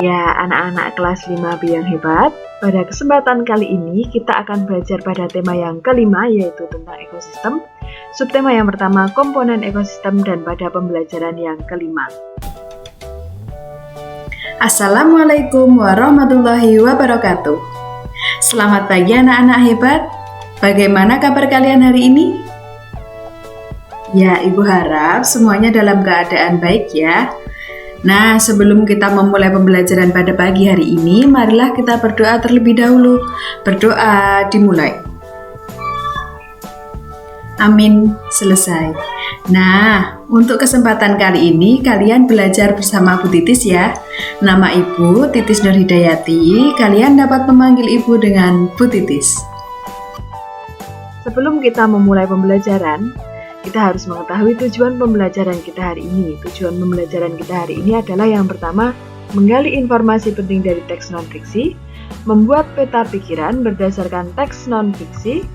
Ya, anak-anak kelas 5B yang hebat, pada kesempatan kali ini kita akan belajar pada tema yang kelima, yaitu tentang ekosistem. Subtema yang pertama, komponen ekosistem, dan pada pembelajaran yang kelima. Assalamualaikum warahmatullahi wabarakatuh. Selamat pagi anak-anak hebat. Bagaimana kabar kalian hari ini? Ya, Ibu harap semuanya dalam keadaan baik ya. Nah, sebelum kita memulai pembelajaran pada pagi hari ini, marilah kita berdoa terlebih dahulu. Berdoa dimulai. Amin, selesai. Nah, untuk kesempatan kali ini kalian belajar bersama Bu Titis ya. Nama Ibu Titis Nurhidayati. Kalian dapat memanggil Ibu dengan Bu Titis. Sebelum kita memulai pembelajaran, kita harus mengetahui tujuan pembelajaran kita hari ini. Tujuan pembelajaran kita hari ini adalah yang pertama, menggali informasi penting dari teks non-fiksi, membuat peta pikiran berdasarkan teks non-fiksi,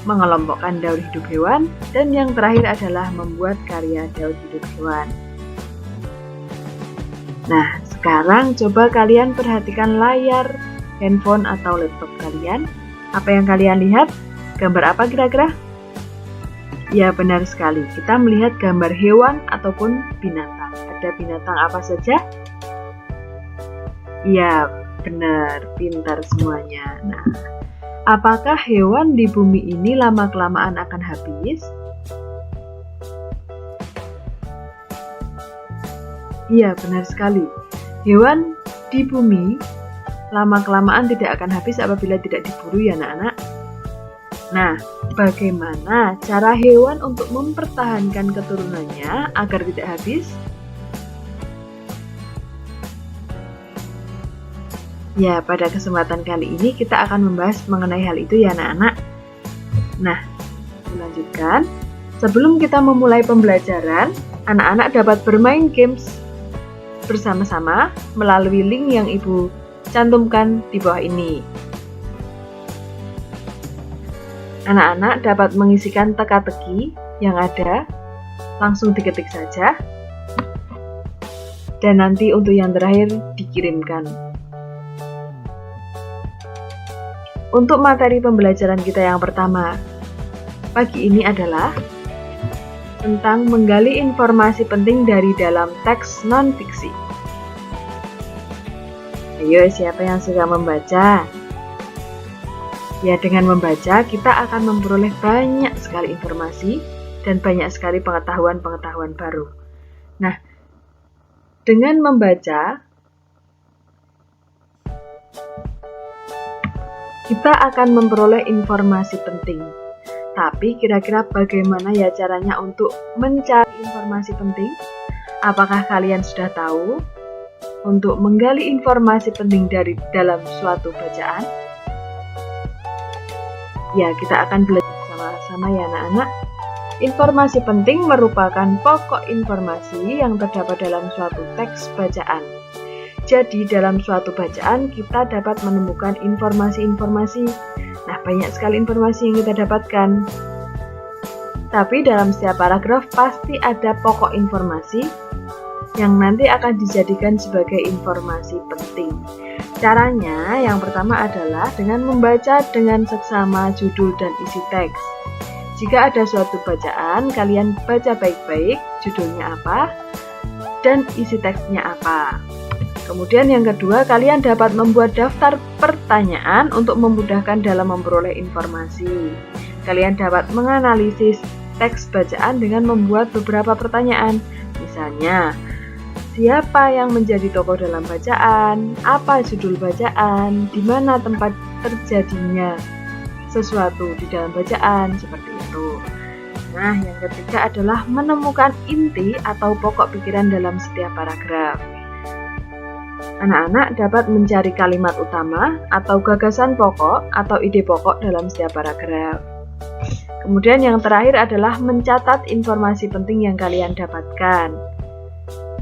mengelompokkan daur hidup hewan, dan yang terakhir adalah membuat karya daur hidup hewan. Nah, sekarang coba kalian perhatikan layar handphone atau laptop kalian. Apa yang kalian lihat? Gambar apa kira-kira? Ya, benar sekali. Kita melihat gambar hewan ataupun binatang. Ada binatang apa saja? Ya, benar. Pintar semuanya. Nah, apakah hewan di bumi ini lama-kelamaan akan habis? Iya, benar sekali. Hewan di bumi lama-kelamaan tidak akan habis apabila tidak diburu ya anak-anak. Nah, bagaimana cara hewan untuk mempertahankan keturunannya agar tidak habis? Ya, pada kesempatan kali ini kita akan membahas mengenai hal itu ya anak-anak. Nah, melanjutkan. Sebelum kita memulai pembelajaran, anak-anak dapat bermain games bersama-sama melalui link yang Ibu cantumkan di bawah ini. Anak-anak dapat mengisikan teka-teki yang ada, langsung diketik saja, dan nanti untuk yang terakhir dikirimkan. Untuk materi pembelajaran kita yang pertama pagi ini adalah tentang menggali informasi penting dari dalam teks non-fiksi. Ayo, siapa yang suka membaca? Ya, dengan membaca kita akan memperoleh banyak sekali informasi dan banyak sekali pengetahuan-pengetahuan baru. Nah, dengan membaca kita akan memperoleh informasi penting. Tapi kira-kira bagaimana ya caranya untuk mencari informasi penting? Apakah kalian sudah tahu untuk menggali informasi penting dari dalam suatu bacaan? Ya, kita akan belajar sama-sama ya anak-anak. Informasi penting merupakan pokok informasi yang terdapat dalam suatu teks bacaan. Jadi, dalam suatu bacaan kita dapat menemukan informasi-informasi. Nah, banyak sekali informasi yang kita dapatkan. Tapi dalam setiap paragraf pasti ada pokok informasi yang nanti akan dijadikan sebagai informasi penting. Caranya yang pertama adalah dengan membaca dengan seksama judul dan isi teks. Jika ada suatu bacaan, kalian baca baik-baik judulnya apa dan isi teksnya apa. Kemudian yang kedua, kalian dapat membuat daftar pertanyaan untuk memudahkan dalam memperoleh informasi. Kalian dapat menganalisis teks bacaan dengan membuat beberapa pertanyaan. Misalnya, siapa yang menjadi tokoh dalam bacaan? Apa judul bacaan? Di mana tempat terjadinya sesuatu di dalam bacaan? Seperti itu. Nah, yang ketiga adalah menemukan inti atau pokok pikiran dalam setiap paragraf. Anak-anak dapat mencari kalimat utama atau gagasan pokok atau ide pokok dalam setiap paragraf. Kemudian yang terakhir adalah mencatat informasi penting yang kalian dapatkan.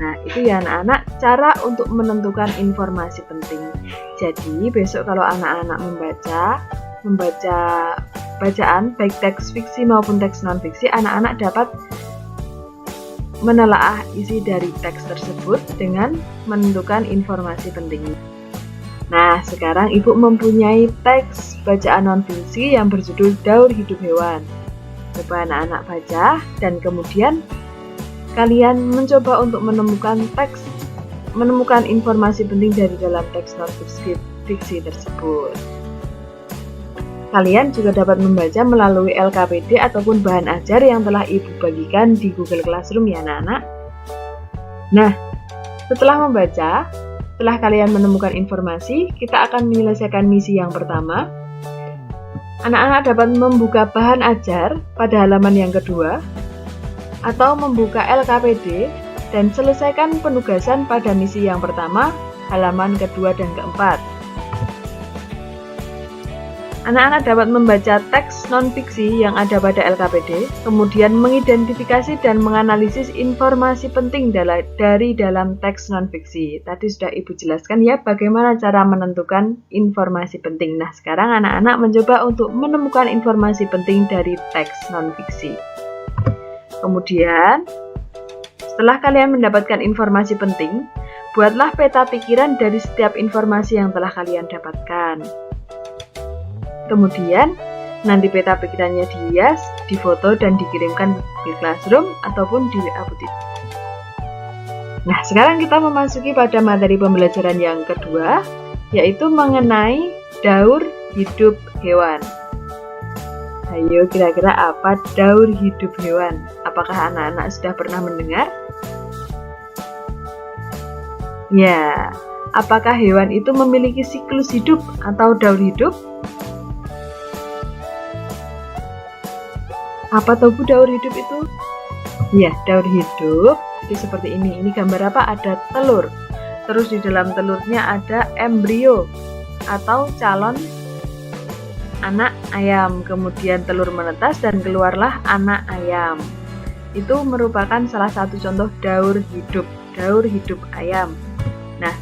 Nah, itu ya anak-anak cara untuk menentukan informasi penting. Jadi, besok kalau anak-anak membaca bacaan, baik teks fiksi maupun teks non-fiksi, anak-anak dapat menelaah isi dari teks tersebut dengan menentukan informasi penting. Nah, sekarang Ibu mempunyai teks bacaan non-fiksi yang berjudul Daur Hidup Hewan. Coba anak-anak baca dan kemudian kalian mencoba untuk menemukan informasi penting dari dalam teks non-fiksi tersebut. Kalian juga dapat membaca melalui LKPD ataupun bahan ajar yang telah Ibu bagikan di Google Classroom ya anak-anak. Nah, setelah membaca, setelah kalian menemukan informasi, kita akan menyelesaikan misi yang pertama. Anak-anak dapat membuka bahan ajar pada halaman yang kedua, atau membuka LKPD dan selesaikan penugasan pada misi yang pertama, halaman kedua dan keempat. Anak-anak dapat membaca teks non-fiksi yang ada pada LKPD, kemudian mengidentifikasi dan menganalisis informasi penting dari dalam teks non-fiksi. Tadi sudah Ibu jelaskan ya bagaimana cara menentukan informasi penting. Nah, sekarang anak-anak mencoba untuk menemukan informasi penting dari teks non-fiksi. Kemudian, setelah kalian mendapatkan informasi penting, buatlah peta pikiran dari setiap informasi yang telah kalian dapatkan. Kemudian, nanti peta pikirannya dihias, difoto, dan dikirimkan ke Classroom ataupun di WA Butit. Nah, sekarang kita memasuki pada materi pembelajaran yang kedua, yaitu mengenai daur hidup hewan. Ayo, kira-kira apa daur hidup hewan? Apakah anak-anak sudah pernah mendengar? Ya, apakah hewan itu memiliki siklus hidup atau daur hidup? Apa tuh Bu daur hidup itu? Ya, daur hidup jadi seperti ini. Ini gambar apa? Ada telur. Terus di dalam telurnya ada embrio atau calon anak ayam. Kemudian telur menetas dan keluarlah anak ayam. Itu merupakan salah satu contoh daur hidup ayam. Nah,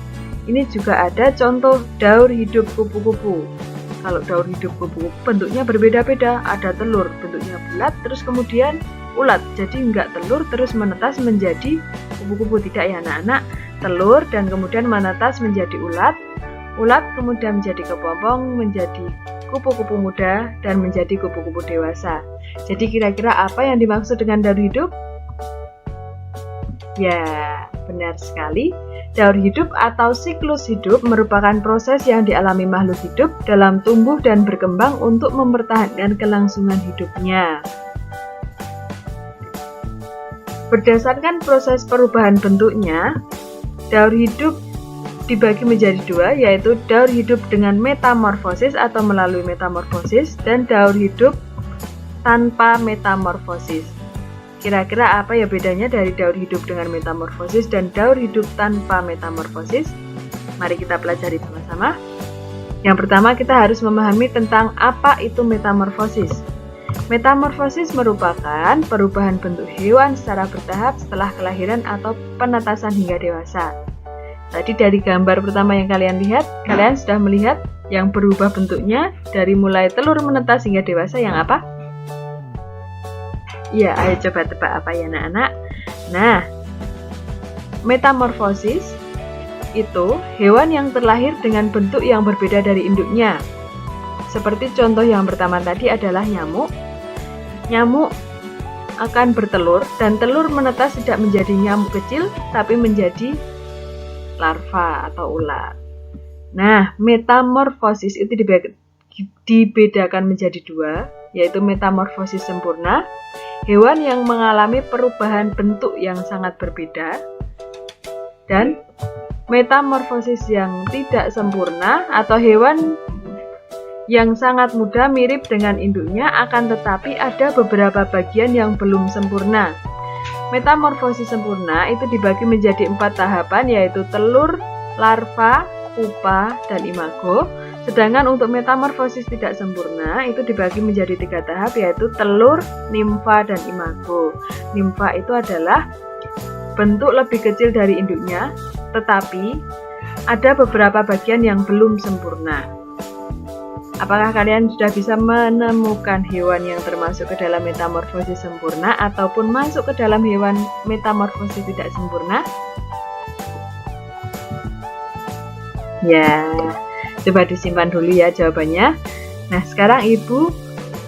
ini juga ada contoh daur hidup kupu-kupu. Kalau daur hidup kupu-kupu bentuknya berbeda-beda, ada telur bentuknya bulat, terus kemudian ulat, jadi enggak telur terus menetas menjadi kupu-kupu, tidak ya anak-anak, telur dan kemudian menetas menjadi ulat, ulat kemudian menjadi kepompong, menjadi kupu-kupu muda, dan menjadi kupu-kupu dewasa. Jadi kira-kira apa yang dimaksud dengan daur hidup? Ya, benar sekali. Daur hidup atau siklus hidup merupakan proses yang dialami makhluk hidup dalam tumbuh dan berkembang untuk mempertahankan kelangsungan hidupnya. Berdasarkan proses perubahan bentuknya, daur hidup dibagi menjadi dua, yaitu daur hidup dengan metamorfosis atau melalui metamorfosis dan daur hidup tanpa metamorfosis. Kira-kira apa ya bedanya dari daur hidup dengan metamorfosis dan daur hidup tanpa metamorfosis? Mari kita pelajari sama-sama. Yang pertama kita harus memahami tentang apa itu metamorfosis. Metamorfosis merupakan perubahan bentuk hewan secara bertahap setelah kelahiran atau penetasan hingga dewasa. Tadi dari gambar pertama yang kalian lihat, kalian sudah melihat yang berubah bentuknya dari mulai telur menetas hingga dewasa yang apa? Ya, ayo coba tebak apa ya anak-anak. Nah, metamorfosis itu hewan yang terlahir dengan bentuk yang berbeda dari induknya. Seperti contoh yang pertama tadi adalah nyamuk. Nyamuk akan bertelur dan telur menetas tidak menjadi nyamuk kecil tapi menjadi larva atau ulat. Nah, metamorfosis itu dibedakan menjadi dua, yaitu metamorfosis sempurna, hewan yang mengalami perubahan bentuk yang sangat berbeda, dan metamorfosis yang tidak sempurna atau hewan yang sangat mudah mirip dengan induknya akan tetapi ada beberapa bagian yang belum sempurna. Metamorfosis sempurna itu dibagi menjadi 4 tahapan, yaitu telur, larva, pupa, dan imago. Sedangkan untuk metamorfosis tidak sempurna itu dibagi menjadi 3 tahap, yaitu telur, nimfa, dan imago. Nimfa itu adalah bentuk lebih kecil dari induknya, tetapi ada beberapa bagian yang belum sempurna. Apakah kalian sudah bisa menemukan hewan yang termasuk ke dalam metamorfosis sempurna ataupun masuk ke dalam hewan metamorfosis tidak sempurna? Ya, coba disimpan dulu ya jawabannya. Nah, sekarang Ibu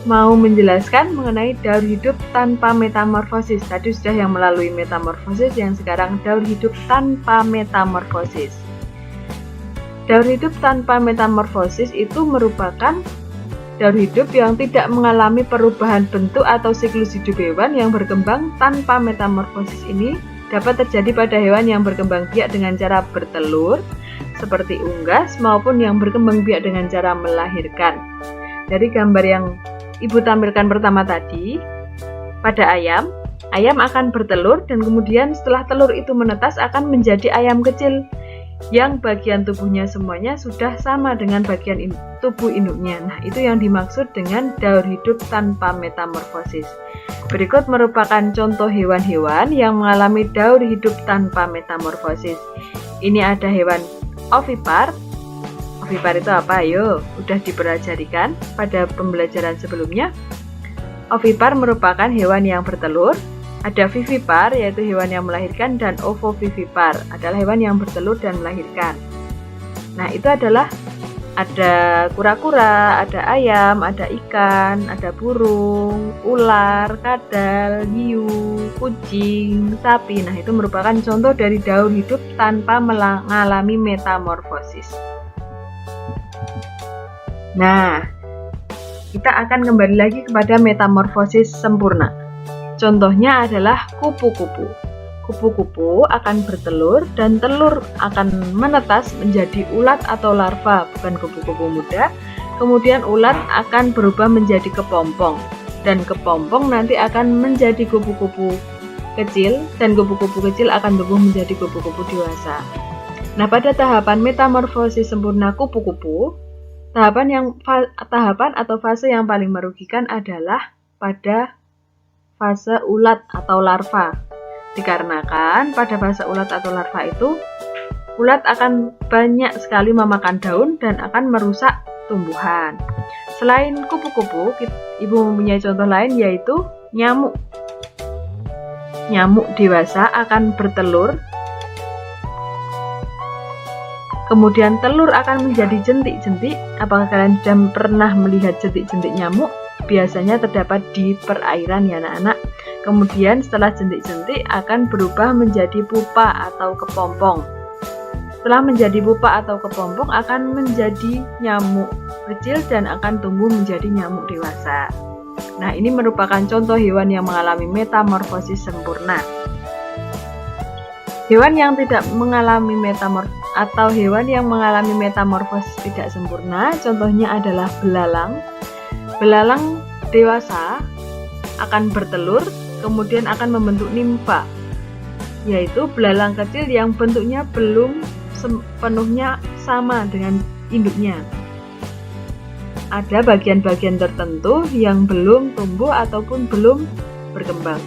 mau menjelaskan mengenai daur hidup tanpa metamorfosis. Tadi sudah yang melalui metamorfosis, yang sekarang daur hidup tanpa metamorfosis. Daur hidup tanpa metamorfosis itu merupakan daur hidup yang tidak mengalami perubahan bentuk atau siklus hidup hewan yang berkembang tanpa metamorfosis. Ini dapat terjadi pada hewan yang berkembang biak dengan cara bertelur, seperti unggas, maupun yang berkembang biak dengan cara melahirkan. Dari gambar yang Ibu tampilkan pertama tadi, pada ayam akan bertelur dan kemudian setelah telur itu menetas akan menjadi ayam kecil yang bagian tubuhnya semuanya sudah sama dengan bagian tubuh induknya. Nah, itu yang dimaksud dengan daur hidup tanpa metamorfosis. Berikut merupakan contoh hewan-hewan yang mengalami daur hidup tanpa metamorfosis. Ini ada hewan ovipar. Ovipar itu apa? Ayo, udah dipelajarikan pada pembelajaran sebelumnya. Ovipar merupakan hewan yang bertelur. Ada vivipar, yaitu hewan yang melahirkan, dan ovovivipar adalah hewan yang bertelur dan melahirkan. Nah, itu adalah ada kura-kura, ada ayam, ada ikan, ada burung, ular, kadal, hiu, kucing, sapi. Nah, itu merupakan contoh dari daur hidup tanpa mengalami metamorfosis. Nah, kita akan kembali lagi kepada metamorfosis sempurna. Contohnya adalah kupu-kupu. Kupu-kupu akan bertelur dan telur akan menetas menjadi ulat atau larva, bukan kupu-kupu muda. Kemudian ulat akan berubah menjadi kepompong dan kepompong nanti akan menjadi kupu-kupu kecil dan kupu-kupu kecil akan tumbuh menjadi kupu-kupu dewasa. Nah, pada tahapan metamorfosis sempurna kupu-kupu, tahapan atau fase yang paling merugikan adalah pada fase ulat atau larva. Dikarenakan pada fase ulat atau larva itu, ulat akan banyak sekali memakan daun dan akan merusak tumbuhan. Selain kupu-kupu, Ibu mempunyai contoh lain yaitu nyamuk. Nyamuk dewasa akan bertelur, kemudian telur akan menjadi jentik-jentik. Apakah kalian sudah pernah melihat jentik-jentik nyamuk? Biasanya terdapat di perairan ya anak-anak. Kemudian setelah jentik-jentik akan berubah menjadi pupa atau kepompong. Setelah menjadi pupa atau kepompong akan menjadi nyamuk kecil dan akan tumbuh menjadi nyamuk dewasa. Nah, ini merupakan contoh hewan yang mengalami metamorfosis sempurna. Hewan yang tidak mengalami hewan yang mengalami metamorfosis tidak sempurna, contohnya adalah belalang. Belalang dewasa akan bertelur, kemudian akan membentuk nimfa, yaitu belalang kecil yang bentuknya belum sepenuhnya sama dengan induknya. Ada bagian-bagian tertentu yang belum tumbuh ataupun belum berkembang,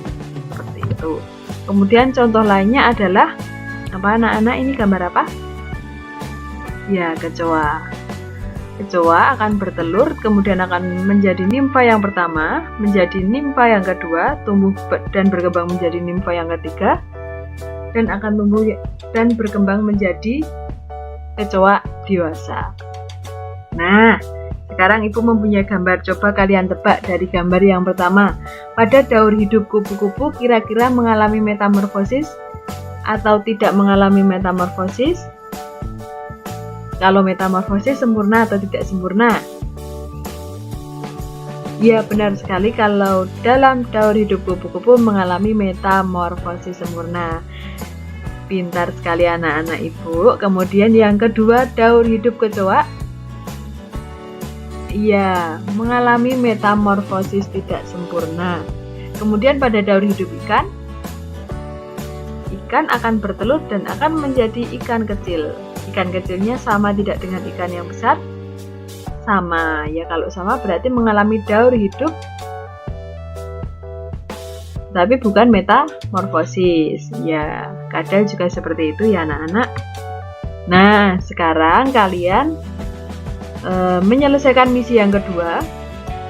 seperti itu. Kemudian contoh lainnya adalah apa anak-anak, ini gambar apa? Ya, kecoa. Kecoa akan bertelur, kemudian akan menjadi nimfa yang pertama, menjadi nimfa yang kedua, tumbuh dan berkembang menjadi nimfa yang ketiga, dan akan tumbuh dan berkembang menjadi kecoa dewasa. Nah, sekarang Ibu mempunyai gambar, coba kalian tebak dari gambar yang pertama. Pada daur hidup kupu-kupu kira-kira mengalami metamorfosis atau tidak mengalami metamorfosis? Kalau metamorfosis sempurna atau tidak sempurna? Ya, benar sekali, kalau dalam daur hidup kupu-kupu mengalami metamorfosis sempurna. Pintar sekali anak-anak Ibu. Kemudian yang kedua, daur hidup kecoa. Iya, mengalami metamorfosis tidak sempurna. Kemudian pada daur hidup ikan akan bertelur dan akan menjadi ikan kecil. Ikan kecilnya sama tidak dengan ikan yang besar? Sama, ya kalau sama berarti mengalami daur hidup tapi bukan metamorfosis. Ya, kadal juga seperti itu ya anak-anak. Nah, sekarang kalian menyelesaikan misi yang kedua,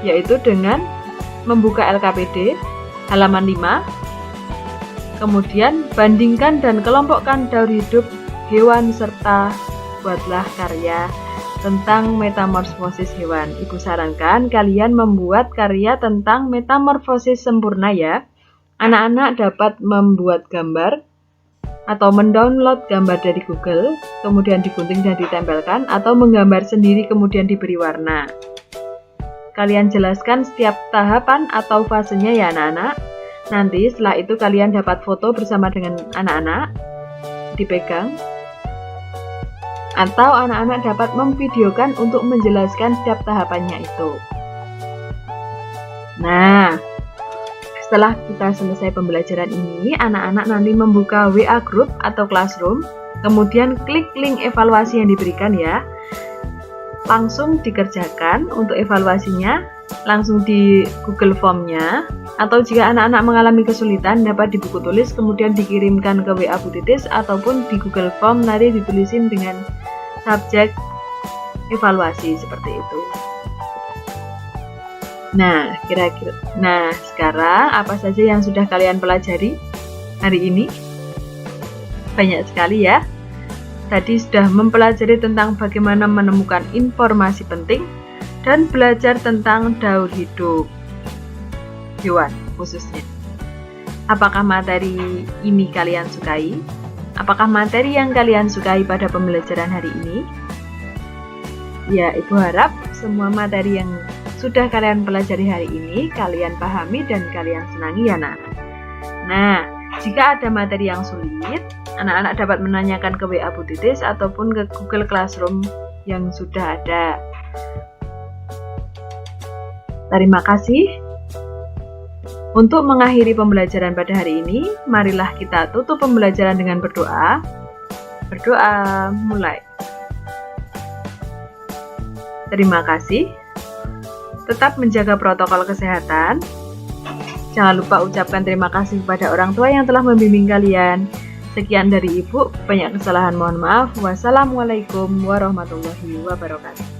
yaitu dengan membuka LKPD halaman 5, kemudian bandingkan dan kelompokkan daur hidup hewan serta buatlah karya tentang metamorfosis hewan. Ibu sarankan kalian membuat karya tentang metamorfosis sempurna ya. Anak-anak dapat membuat gambar atau mendownload gambar dari Google, kemudian digunting dan ditempelkan, atau menggambar sendiri kemudian diberi warna. Kalian jelaskan setiap tahapan atau fasenya ya anak-anak. Nanti setelah itu kalian dapat foto bersama dengan anak-anak, dipegang, atau anak-anak dapat memvideokan untuk menjelaskan setiap tahapannya itu. Nah, setelah kita selesai pembelajaran ini, anak-anak nanti membuka WA Group atau Classroom, kemudian klik link evaluasi yang diberikan ya. Langsung dikerjakan untuk evaluasinya, langsung di Google Form-nya, atau jika anak-anak mengalami kesulitan dapat di buku tulis kemudian dikirimkan ke WA Bu Titis, ataupun di Google Form nanti ditulisin dengan subjek evaluasi seperti itu. Nah, sekarang apa saja yang sudah kalian pelajari hari ini? Banyak sekali ya. Tadi sudah mempelajari tentang bagaimana menemukan informasi penting dan belajar tentang daur hidup hewan khususnya. Apakah materi ini kalian sukai? Apakah materi yang kalian sukai pada pembelajaran hari ini? Ya, Ibu harap semua materi yang sudah kalian pelajari hari ini kalian pahami dan kalian senangi ya nak. Nah, jika ada materi yang sulit, anak-anak dapat menanyakan ke WA Bu Titis ataupun ke Google Classroom yang sudah ada. Terima kasih. Untuk mengakhiri pembelajaran pada hari ini, marilah kita tutup pembelajaran dengan berdoa. Berdoa, mulai. Terima kasih. Tetap menjaga protokol kesehatan. Jangan lupa ucapkan terima kasih kepada orang tua yang telah membimbing kalian. Sekian dari Ibu, banyak kesalahan mohon maaf. Wassalamualaikum warahmatullahi wabarakatuh.